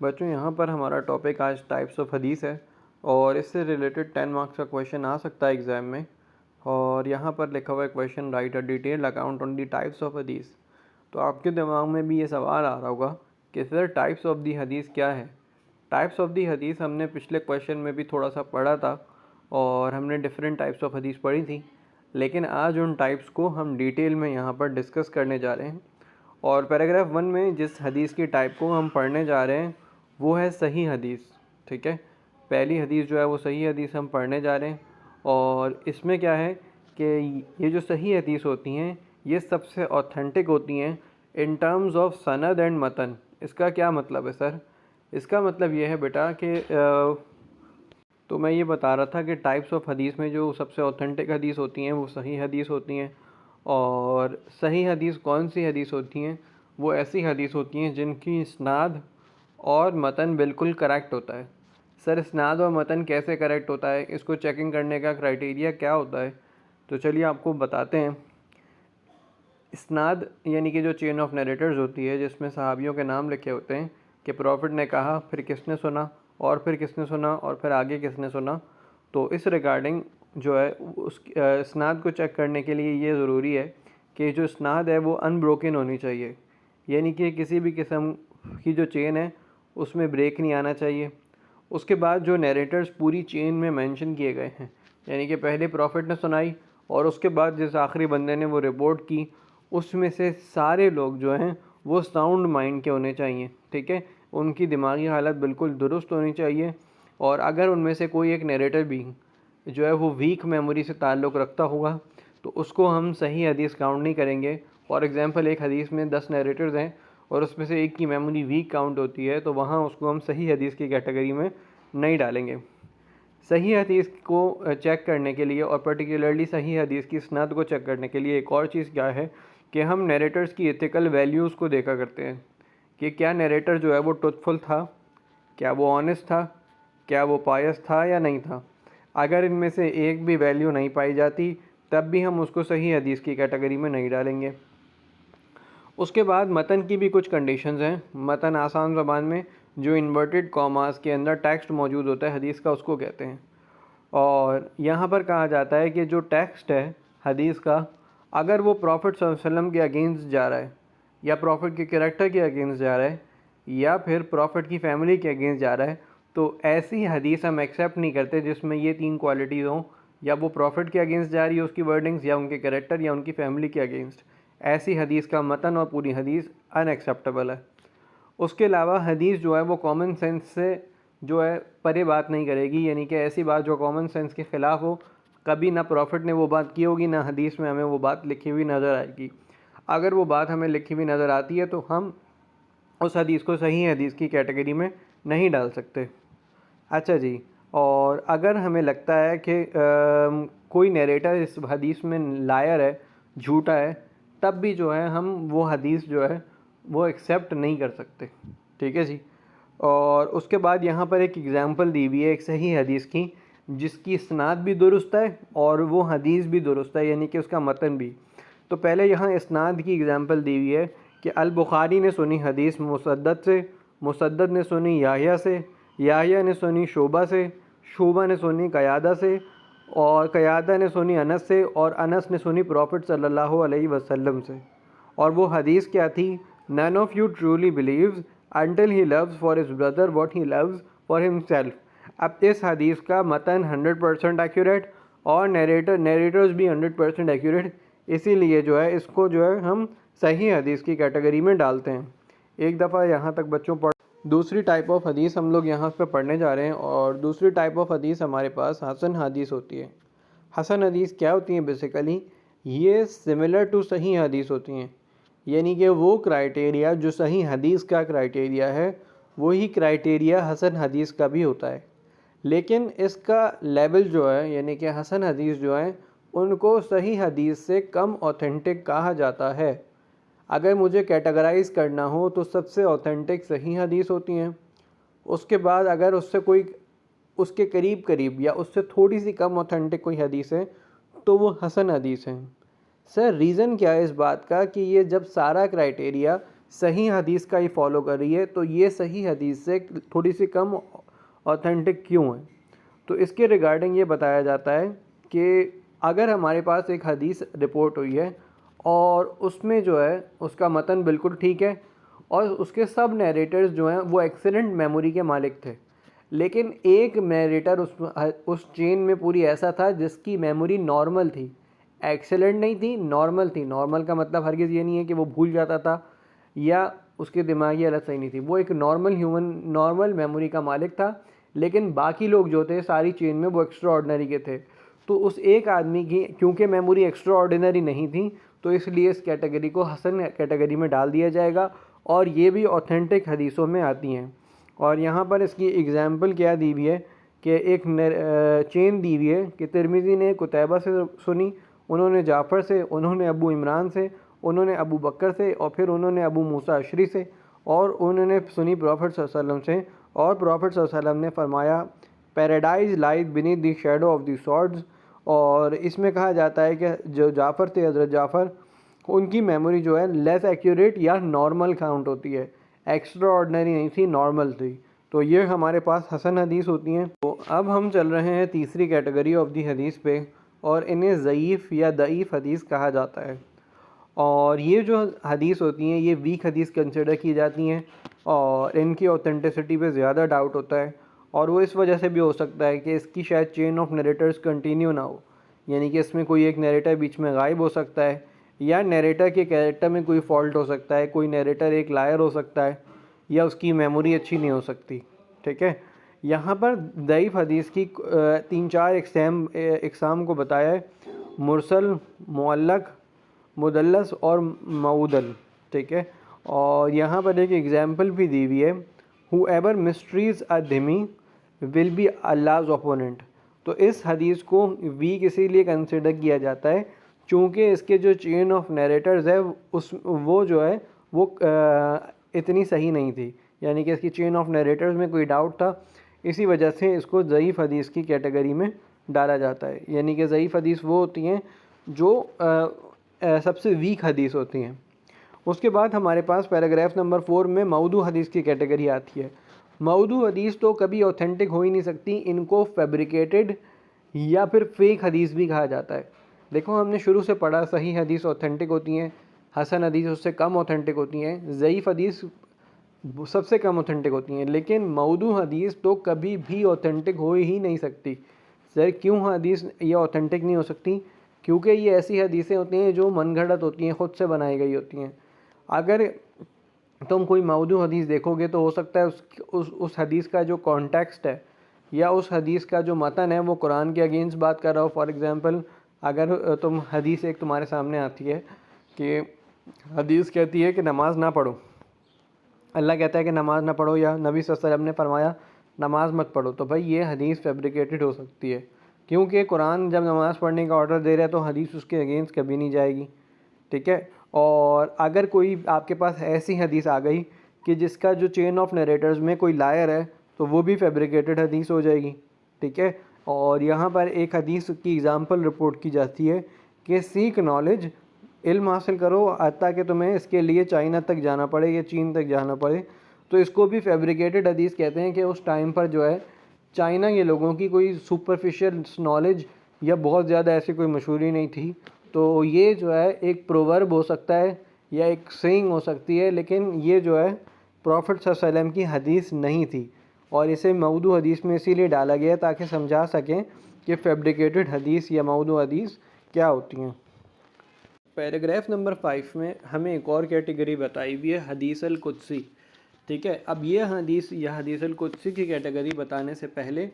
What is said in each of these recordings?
بچوں یہاں پر ہمارا ٹاپک آج ٹائپس آف حدیث ہے اور اس سے ریلیٹڈ 10 مارکس کا کویشچن آ سکتا ہے ایگزام میں. اور یہاں پر لکھا ہوا ہے question right a detail account on the types of حدیث. تو آپ کے دماغ میں بھی یہ سوال آ رہا ہوگا کہ سر ٹائپس آف دی حدیث کیا ہے. ٹائپس آف دی حدیث ہم نے پچھلے کویشچن میں بھی تھوڑا سا پڑھا تھا اور ہم نے ڈفرینٹ ٹائپس آف حدیث پڑھی تھی، لیکن آج ان ٹائپس کو ہم ڈیٹیل میں یہاں پر ڈسکس کرنے جا رہے ہیں. اور پیراگراف 1 میں جس حدیث کی ٹائپ کو ہم پڑھنے جا رہے ہیں وہ ہے صحیح حدیث. ٹھیک ہے، پہلی حدیث جو ہے وہ صحیح حدیث ہم پڑھنے جا رہے ہیں. اور اس میں کیا ہے کہ یہ جو صحیح حدیث ہوتی ہیں یہ سب سے اوتھینٹک ہوتی ہیں ان ٹرمز آف سند اینڈ متن. اس کا کیا مطلب ہے سر؟ اس کا مطلب یہ ہے بیٹا کہ تو میں یہ بتا رہا تھا کہ ٹائپس آف حدیث میں جو سب سے اوتھینٹک حدیث ہوتی ہیں وہ صحیح حدیث ہوتی ہیں. اور صحیح حدیث کون سی حدیث ہوتی ہیں؟ وہ ایسی حدیث ہوتی ہیں جن کی اسناد اور متن بالکل کریکٹ ہوتا ہے. سر اسناد اور متن کیسے کریکٹ ہوتا ہے؟ اس کو چیکنگ کرنے کا کرائٹیریا کیا ہوتا ہے؟ تو چلیے آپ کو بتاتے ہیں. اسناد یعنی کہ جو چین آف نیریٹرز ہوتی ہے جس میں صحابیوں کے نام لکھے ہوتے ہیں کہ پروفٹ نے کہا، پھر کس نے سنا، اور پھر کس نے سنا، اور پھر آگے کس نے سنا. تو اس ریگارڈنگ جو ہے اس اسناد کو چیک کرنے کے لیے یہ ضروری ہے کہ جو اسناد ہے وہ ان بروکن ہونی چاہیے، یعنی کہ کسی بھی قسم کی جو چین ہے اس میں بریک نہیں آنا چاہیے. اس کے بعد جو نیریٹرز پوری چین میں مینشن کیے گئے ہیں، یعنی کہ پہلے پروفٹ نے سنائی اور اس کے بعد جس آخری بندے نے وہ رپورٹ کی، اس میں سے سارے لوگ جو ہیں وہ ساؤنڈ مائنڈ کے ہونے چاہیے. ٹھیک ہے، ان کی دماغی حالت بالکل درست ہونی چاہیے. اور اگر ان میں سے کوئی ایک نیریٹر بھی جو ہے وہ ویک میموری سے تعلق رکھتا ہوگا تو اس کو ہم صحیح حدیث کاؤنٹ نہیں کریں گے. فار ایگزامپل ایک حدیث میں 10 نیریٹرز ہیں اور اس میں سے ایک کی میموری ویک کاؤنٹ ہوتی ہے تو وہاں اس کو ہم صحیح حدیث کی کیٹیگری میں نہیں ڈالیں گے. صحیح حدیث کو چیک کرنے کے لیے اور پرٹیکولرلی صحیح حدیث کی اسناد کو چیک کرنے کے لیے ایک اور چیز کیا ہے کہ ہم نیریٹرز کی ایتھیکل ویلیوز کو دیکھا کرتے ہیں کہ کیا نیریٹر جو ہے وہ ٹروتھفل تھا، کیا وہ آنیسٹ تھا، کیا وہ پائس تھا یا نہیں تھا. اگر ان میں سے ایک بھی ویلیو نہیں پائی جاتی تب بھی ہم اس کو صحیح حدیث کی کیٹیگری میں نہیں ڈالیں گے. اس کے بعد متن کی بھی کچھ کنڈیشنز ہیں. متن آسان زبان میں جو انورٹڈ کاماز کے اندر ٹیکسٹ موجود ہوتا ہے حدیث کا اس کو کہتے ہیں. اور یہاں پر کہا جاتا ہے کہ جو ٹیکسٹ ہے حدیث کا اگر وہ پروفٹ صلی اللہ علیہ وسلم کے اگینسٹ جا رہا ہے یا پروفٹ کے کریکٹر کے اگینسٹ جا رہا ہے یا پھر پروفٹ کی فیملی کے اگینسٹ جا رہا ہے تو ایسی حدیث ہم ایکسیپٹ نہیں کرتے جس میں یہ 3 کوالٹیز ہوں، یا وہ پروفٹ کے اگینسٹ جا رہی ہے اس کی ورڈنگز، یا ان کے کریکٹر یا ان کی فیملی کے اگینسٹ. ایسی حدیث کا متن اور پوری حدیث ان ایکسیپٹیبل ہے. اس کے علاوہ حدیث جو ہے وہ کامن سینس سے جو ہے پرے بات نہیں کرے گی، یعنی کہ ایسی بات جو کامن سینس کے خلاف ہو. کبھی نہ پروفٹ نے وہ بات کی ہوگی نہ حدیث میں ہمیں وہ بات لکھی ہوئی نظر آئے گی. اگر وہ بات ہمیں لکھی ہوئی نظر آتی ہے تو ہم اس حدیث کو صحیح حدیث کی کیٹیگری میں نہیں ڈال سکتے. اچھا جی، اور اگر ہمیں لگتا ہے کہ کوئی نیریٹر اس حدیث میں لائر ہے، جھوٹا ہے، تب بھی جو ہے ہم وہ حدیث جو ہے وہ ایکسیپٹ نہیں کر سکتے. ٹھیک ہے جی. اور اس کے بعد یہاں پر ایک ایگزامپل دی ہوئی ہے ایک صحیح حدیث کی جس کی اسناد بھی درست ہے اور وہ حدیث بھی درست ہے، یعنی کہ اس کا متن بھی. تو پہلے یہاں اسناد کی ایگزامپل دی ہوئی ہے کہ البخاری نے سنی حدیث مسدد سے، مسدد نے سنی یحییٰ سے، یحییٰ نے سنی شعبہ سے، شعبہ نے سنی قیادہ سے، اور قیادہ نے سنی انس سے، اور انس نے سنی پروفٹ صلی اللہ علیہ وسلم سے. اور وہ حدیث کیا تھی؟ None of you truly believes until he loves for his brother what he loves for himself. اب اس حدیث کا متن 100% ایکوریٹ اور نیریٹرز بھی 100% ایکوریٹ، اسی لیے جو ہے اس کو جو ہے ہم صحیح حدیث کی کیٹیگری میں ڈالتے ہیں. ایک دفعہ یہاں تک بچوں پڑھ. دوسری ٹائپ آف حدیث ہم لوگ یہاں پہ پڑھنے جا رہے ہیں، اور دوسری ٹائپ آف حدیث ہمارے پاس حسن حدیث ہوتی ہے. حسن حدیث کیا ہوتی ہیں بیسیکلی؟ یہ سملر ٹو صحیح حدیث ہوتی ہیں، یعنی کہ وہ کرائٹیریا جو صحیح حدیث کا کرائٹیریا ہے وہی کرائٹیریا حسن حدیث کا بھی ہوتا ہے. لیکن اس کا لیول جو ہے، یعنی کہ حسن حدیث جو ہیں ان کو صحیح حدیث سے کم اوتھینٹک کہا جاتا ہے. اگر مجھے کیٹیگرائز کرنا ہو تو سب سے اوتھینٹک صحیح حدیث ہوتی ہیں. اس کے بعد اگر اس سے کوئی اس کے قریب یا اس سے تھوڑی سی کم اوتھینٹک کوئی حدیث ہے تو وہ حسن حدیث ہیں. سر ریزن کیا ہے اس بات کا کہ یہ جب سارا کرائٹیریا صحیح حدیث کا ہی فالو کر رہی ہے، تو یہ صحیح حدیث سے تھوڑی سی کم اوتھینٹک کیوں ہے؟ تو اس کے ریگارڈنگ یہ بتایا جاتا ہے کہ اگر ہمارے پاس ایک حدیث رپورٹ ہوئی ہے اور اس میں جو ہے اس کا متن بالکل ٹھیک ہے اور اس کے سب نیریٹرز جو ہیں وہ ایکسیلنٹ میموری کے مالک تھے، لیکن ایک نیریٹر اس چین میں پوری ایسا تھا جس کی میموری نارمل تھی، ایکسیلنٹ نہیں تھی، نارمل تھی. نارمل کا مطلب ہرگز یہ نہیں ہے کہ وہ بھول جاتا تھا یا اس کی دماغی حالت صحیح نہیں تھی، وہ ایک نارمل میموری کا مالک تھا، لیکن باقی لوگ جو تھے ساری چین میں وہ ایکسٹرا آرڈنری کے تھے. تو اس ایک آدمی کی کیونکہ میموری ایکسٹرا آرڈنری نہیں تھی تو اس لیے اس کیٹیگری کو حسن کیٹیگری میں ڈال دیا جائے گا، اور یہ بھی اوتھینٹک حدیثوں میں آتی ہیں. اور یہاں پر اس کی اگزامپل کیا دی ہوئی ہے کہ ایک چین دی ہوئی ہے کہ ترمذی نے قتیبہ سے سنی، انہوں نے جعفر سے، انہوں نے ابو عمران سے، انہوں نے ابو بکر سے، اور پھر انہوں نے ابو موسیٰ اشعری سے، اور انہوں نے سنی پروفٹ صلی اللہ علیہ وسلم سے، اور پروفٹ صلی اللہ علیہ وسلم نے فرمایا paradise lies beneath the shadow of the سورڈز. اور اس میں کہا جاتا ہے کہ جو جعفر تھے، حضرت جعفر، ان کی میموری جو ہے لیس ایکیوریٹ یا نارمل کاؤنٹ ہوتی ہے، ایکسٹرا آرڈنری نہیں تھی، نارمل تھی. تو یہ ہمارے پاس حسن حدیث ہوتی ہیں. تو اب ہم چل رہے ہیں تیسری کیٹیگری آف دی حدیث پہ، اور انہیں ضعیف یا ضعیف حدیث کہا جاتا ہے. اور یہ جو حدیث ہوتی ہیں یہ ویک حدیث کنسیڈر کی جاتی ہیں، اور ان کی اوتھینٹسٹی پہ زیادہ ڈاؤٹ ہوتا ہے. اور وہ اس وجہ سے بھی ہو سکتا ہے کہ اس کی شاید چین آف نیریٹرز کنٹینیو نہ ہو، یعنی کہ اس میں کوئی ایک نیریٹر بیچ میں غائب ہو سکتا ہے، یا نیریٹر کے کیریکٹر میں کوئی فالٹ ہو سکتا ہے، کوئی نیریٹر ایک لائر ہو سکتا ہے، یا اس کی میموری اچھی نہیں ہو سکتی. ٹھیک ہے، یہاں پر ضعیف حدیث کی 3-4 اقسام کو بتایا ہے: مرسل، معلق، مدلس اور معودل. ٹھیک ہے، اور یہاں پر ایک ایگزامپل بھی دی ہوئی ہے: whoever mysteries a dhimmi will be Allah's opponent. تو اس حدیث کو ویک اسی لیے کنسیڈر کیا جاتا ہے چونکہ اس کے جو چین آف نیریٹرز ہے وہ جو ہے وہ اتنی صحیح نہیں تھی، یعنی کہ اس کی چین آف نیریٹرز میں کوئی ڈاؤٹ تھا، اسی وجہ سے اس کو ضعیف حدیث کی کیٹیگری میں ڈالا جاتا ہے. یعنی کہ ضعیف حدیث وہ ہوتی ہیں جو سب سے ویک حدیث ہوتی ہیں. اس کے بعد ہمارے پاس پیراگراف نمبر 4 میں موضوع حدیث کی کیٹیگری آتی ہے. موضوع حدیث تو کبھی اوتھینٹک ہو ہی نہیں سکتی، ان کو فیبریکیٹڈ یا پھر فیک حدیث بھی کہا جاتا ہے. دیکھو ہم نے شروع سے پڑھا صحیح حدیث اوتھینٹک ہوتی ہیں، حسن حدیث اس سے کم اوتھینٹک ہوتی ہیں، ضعیف حدیث سب سے کم اوتھینٹک ہوتی ہیں، لیکن موضوع حدیث تو کبھی بھی اوتھینٹک ہو ہی نہیں سکتی. سر کیوں حدیث یہ اوتھینٹک نہیں ہو سکتی؟ کیونکہ یہ ایسی حدیثیں ہوتی ہیں جو من گھڑت ہوتی ہیں، خود سے بنائی گئی ہوتی ہیں. اگر تم کوئی موضوع حدیث دیکھو گے تو ہو سکتا ہے اس حدیث کا جو کانٹیکسٹ ہے یا اس حدیث کا جو متن ہے وہ قرآن کے اگینسٹ بات کر رہا ہو. فار ایگزامپل اگر تم حدیث ایک تمہارے سامنے آتی ہے کہ حدیث کہتی ہے کہ نماز نہ پڑھو، اللہ کہتا ہے کہ نماز نہ پڑھو، یا نبی صلی اللہ علیہ وسلم نے فرمایا نماز مت پڑھو، تو بھائی یہ حدیث فیبریکیٹڈ ہو سکتی ہے، کیونکہ قرآن جب نماز پڑھنے کا آرڈر دے رہا ہے تو حدیث اس کے اگینسٹ کبھی نہیں جائے گی. ٹھیک ہے، اور اگر کوئی آپ کے پاس ایسی حدیث آ گئی کہ جس کا جو چین آف نیریٹرز میں کوئی لائر ہے تو وہ بھی فیبریکیٹڈ حدیث ہو جائے گی. ٹھیک ہے، اور یہاں پر ایک حدیث کی ایگزامپل رپورٹ کی جاتی ہے کہ سیک نالج، علم حاصل کرو حتیٰ کہ تمہیں اس کے لیے چائنا تک جانا پڑے یا چین تک جانا پڑے. تو اس کو بھی فیبریکیٹڈ حدیث کہتے ہیں کہ اس ٹائم پر جو ہے چائنا کے لوگوں کی کوئی سپرفیشل نالج یا بہت زیادہ ایسی کوئی مشہوری نہیں تھی. تو یہ جو ہے ایک پروورب ہو سکتا ہے یا ایک سینگ ہو سکتی ہے، لیکن یہ جو ہے پروفٹ صلی اللہ علیہ وسلم کی حدیث نہیں تھی، اور اسے موضوع حدیث میں اسی لیے ڈالا گیا تاکہ سمجھا سکیں کہ فیبریکیٹڈ حدیث یا موضوع حدیث کیا ہوتی ہیں. پیراگراف نمبر 5 میں ہمیں ایک اور کیٹیگری بتائی ہوئی ہے حدیث القدسی. ٹھیک ہے، اب یہ حدیث القدسی کی کیٹیگری بتانے سے پہلے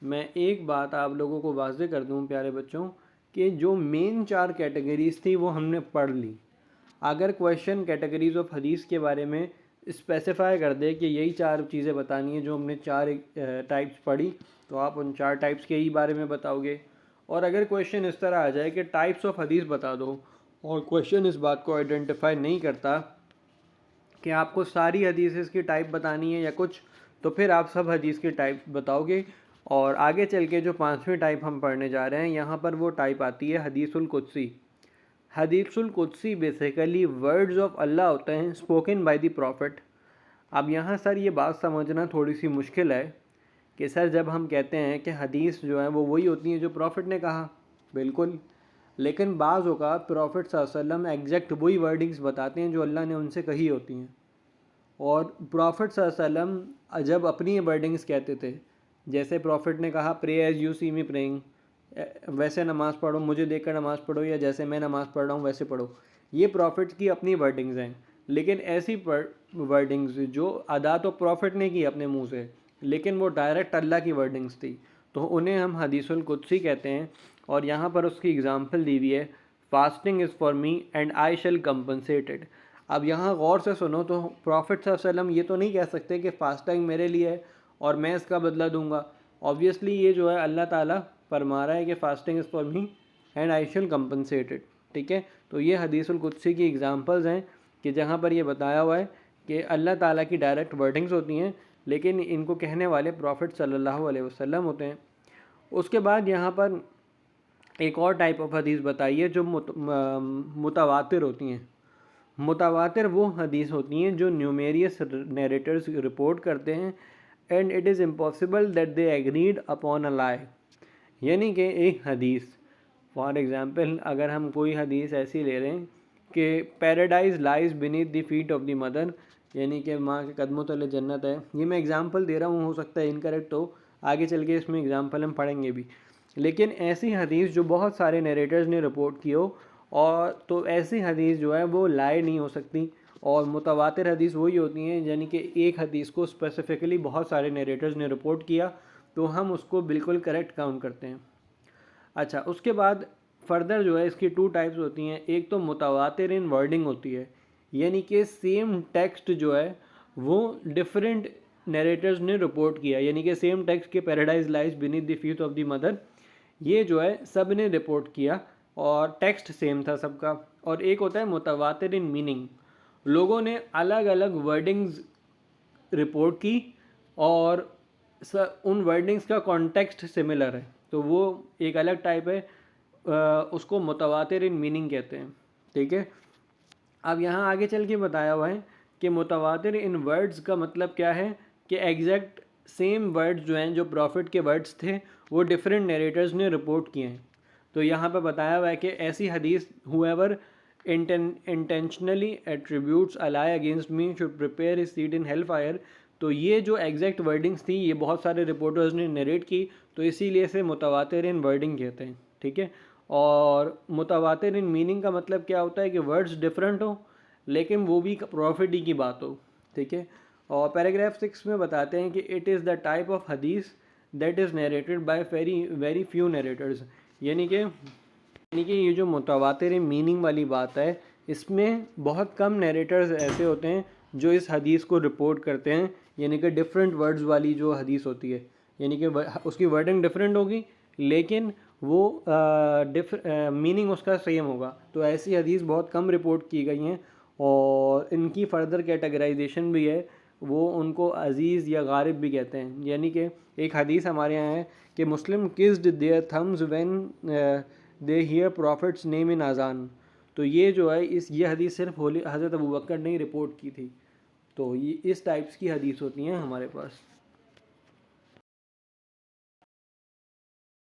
میں ایک بات آپ لوگوں کو واضح کر دوں پیارے بچوں کہ جو مین 4 کیٹیگریز تھی وہ ہم نے پڑھ لی. اگر کویشچن کیٹیگریز آف حدیث کے بارے میں اسپیسیفائی کر دے کہ یہی 4 چیزیں بتانی ہیں جو ہم نے 4 ٹائپس پڑھی، تو آپ ان 4 ٹائپس کے ہی بارے میں بتاؤ گے. اور اگر کویشچن اس طرح آ جائے کہ ٹائپس آف حدیث بتا دو اور کویشچن اس بات کو آئیڈینٹیفائی نہیں کرتا کہ آپ کو ساری حدیث کی ٹائپ بتانی ہے یا کچھ، تو پھر آپ سب حدیث کی ٹائپ بتاؤ گے. اور آگے چل کے جو 5ویں ٹائپ ہم پڑھنے جا رہے ہیں یہاں پر وہ ٹائپ آتی ہے حدیث القدسی. حدیث القدسی بیسیکلی ورڈز آف اللہ ہوتے ہیں اسپوکن بائی دی پروفٹ. اب یہاں سر یہ بات سمجھنا تھوڑی سی مشکل ہے کہ سر جب ہم کہتے ہیں کہ حدیث جو ہے وہ وہی ہوتی ہیں جو پروفٹ نے کہا، بالکل، لیکن بعض اوقات پروفٹ صلی اللہ علیہ وسلم ایگزیکٹ وہی ورڈنگز بتاتے ہیں جو اللہ نے ان سے کہی ہوتی ہیں. اور پروفٹ صلی اللہ علیہ وسلم جب اپنی ورڈنگز کہتے تھے، جیسے پروفٹ نے کہا pray as you see me praying, ویسے نماز پڑھو، مجھے دیکھ کر نماز پڑھو، یا جیسے میں نماز پڑھ رہا ہوں ویسے پڑھو، یہ پروفٹ کی اپنی ورڈنگز ہیں. لیکن ایسی ورڈنگز جو ادا تو پروفٹ نے کی اپنے منہ سے، لیکن وہ ڈائریکٹ اللہ کی ورڈنگز تھی، تو انہیں ہم حدیث القدسی کہتے ہیں. اور یہاں پر اس کی اگزامپل دی ہوئی ہے، fasting is for me and I shall compensated. اب یہاں غور سے سنو، تو پروفٹ صلی اللہ علیہ وسلم یہ تو نہیں کہہ سکتے کہ فاسٹنگ میرے لیے ہے اور میں اس کا بدلہ دوں گا. آبویسلی یہ جو ہے اللہ تعالیٰ فرما رہا ہے کہ fasting is for me and I shall compensated. ٹھیک ہے، تو یہ حدیث القدسی کی اگزامپلز ہیں کہ جہاں پر یہ بتایا ہوا ہے کہ اللہ تعالیٰ کی ڈائریکٹ ورڈنگز ہوتی ہیں، لیکن ان کو کہنے والے پروفٹ صلی اللہ علیہ وسلم ہوتے ہیں. اس کے بعد یہاں پر ایک اور ٹائپ آف حدیث بتائی ہے جو متواتر ہوتی ہیں. متواتر وہ حدیث ہوتی ہیں جو نیومیریس نیریٹرز رپورٹ کرتے ہیں and it is impossible that they agreed upon a لائی. یعنی کہ ایک حدیث، فار ایگزامپل اگر ہم کوئی حدیث ایسی لے رہے ہیں کہ paradise lies beneath the feet of the mother, یعنی کہ ماں کے قدموں تلے جنت ہے. یہ میں اگزامپل دے رہا ہوں، ہو سکتا ہے انکریکٹ ہو، آگے چل کے اس میں اگزامپل ہم پڑھیں گے بھی. لیکن ایسی حدیث جو بہت سارے نیریٹرز نے رپورٹ کی ہو، اور تو ایسی حدیث جو ہے وہ لائے نہیں ہو سکتی. اور متواتر حدیث وہی ہوتی ہیں یعنی کہ ایک حدیث کو اسپیسیفکلی بہت سارے نیریٹرز نے رپورٹ کیا تو ہم اس کو بالکل کریکٹ کاؤنٹ کرتے ہیں. اچھا، اس کے بعد فردر جو ہے اس کی 2 ٹائپس ہوتی ہیں. ایک تو متواتر ان ورڈنگ ہوتی ہے، یعنی کہ سیم ٹیکسٹ جو ہے وہ ڈفرینٹ نیریٹرز نے رپورٹ کیا، یعنی کہ سیم ٹیکسٹ کے paradise lies beneath the feet of the mother, یہ جو ہے سب نے رپورٹ کیا اور ٹیکسٹ سیم تھا سب کا. اور ایک ہوتا ہے متواتر ان میننگ، لوگوں نے الگ الگ ورڈنگز رپورٹ کی اور ان ورڈنگز کا کانٹیکسٹ سملر ہے، تو وہ ایک الگ ٹائپ ہے، اس کو متواتر ان میننگ کہتے ہیں. ٹھیک ہے، اب یہاں آگے چل کے بتایا ہوا ہے کہ متواتر ان ورڈز کا مطلب کیا ہے کہ ایگزیکٹ سیم ورڈز جو ہیں جو پروفٹ کے ورڈز تھے وہ ڈفرینٹ نیریٹرز نے رپورٹ کیے ہیں. تو یہاں پہ بتایا ہوا ہے کہ ایسی حدیث whoever intentionally attributes a lie against me should prepare his seat in hellfire. تو یہ جو ایگزیکٹ ورڈنگس تھی یہ بہت سارے رپورٹرز نے نریٹ کی، تو اسی لیے سے متواتر ان ورڈنگ کہتے ہیں. ٹھیک ہے، اور متواتر ان میننگ کا مطلب کیا ہوتا ہے کہ ورڈز ڈفرینٹ ہوں لیکن وہ بھی پروفٹ ہی کی بات ہو. ٹھیک ہے، اور پیراگراف 6 میں بتاتے ہیں کہ it is the type of حدیث that is narrated by very few narrators. یعنی کہ یہ جو متواتر میننگ والی بات ہے اس میں بہت کم نیریٹرز ایسے ہوتے ہیں جو اس حدیث کو رپورٹ کرتے ہیں، یعنی کہ ڈفرینٹ ورڈز والی جو حدیث ہوتی ہے، یعنی کہ اس کی ورڈنگ ڈفرینٹ ہوگی لیکن وہ میننگ اس کا سیم ہوگا. تو ایسی حدیث بہت کم رپورٹ کی گئی ہیں اور ان کی فردر کیٹیگرائزیشن بھی ہے، وہ ان کو عزیز یا غارب بھی کہتے ہیں. یعنی کہ ایک حدیث ہمارے یہاں ہے کہ Muslim kissed their thumbs when they hear prophets name in اذان. تو یہ جو ہے یہ حدیث صرف حضرت ابوبکر نے ہی رپورٹ کی تھی. تو یہ اس ٹائپس کی حدیث ہوتی ہیں ہمارے پاس.